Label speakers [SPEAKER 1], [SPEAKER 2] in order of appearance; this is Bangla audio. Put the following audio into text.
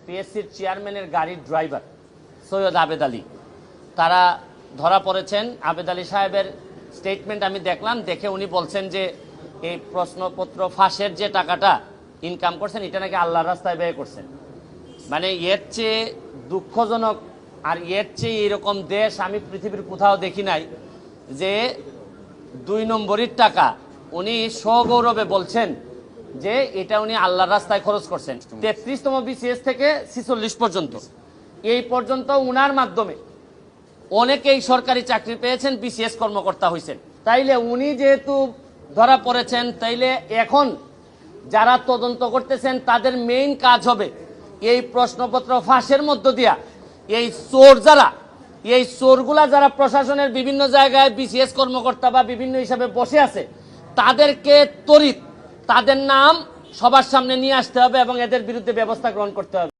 [SPEAKER 1] পিএসসির চেয়ারম্যানের গাড়ির ড্রাইভার সৈয়দ আবেদ আলী, তারা ধরা পড়েছেন। আবেদ আলী সাহেবের স্টেটমেন্ট আমি দেখলাম, দেখে উনি বলছেন যে এই প্রশ্নপত্র ফাঁসের যে টাকাটা ইনকাম করছেন এটা নাকি আল্লাহর রাস্তায় ব্যয় করছেন। মানে এর চেয়ে দুঃখজনক আর এর চেয়ে এরকম দেশ আমি পৃথিবীর কোথাও দেখি নাই যে 2 নম্বরের টাকা উনি সগৌরবে বলছেন যে এটা উনি আল্লাহর রাস্তায় খরচ করছেন। 33তম বিসিএস থেকে 46 পর্যন্ত, এই পর্যন্ত উনার মাধ্যমে অনেকেই সরকারি চাকরি পেয়েছেন, বিসিএস কর্মকর্তা হয়েছেন। তাইলে উনি যেহেতু ধরা পড়েছেন, তাইলে এখন যারা তদন্ত করতেছেন তাদের মেইন কাজ হবে এই প্রশ্নপত্র ফাঁসের মধ্য দিয়া এই চোর যারা, এই চোরগুলা যারা প্রশাসনের বিভিন্ন জায়গায় বিসিএস কর্মকর্তা বা বিভিন্ন হিসাবে বসে আছে, তাদেরকে ত্বরিত তাদের নাম সবার সামনে নিয়ে আসতে হবে এবং এদের বিরুদ্ধে ব্যবস্থা গ্রহণ করতে হবে।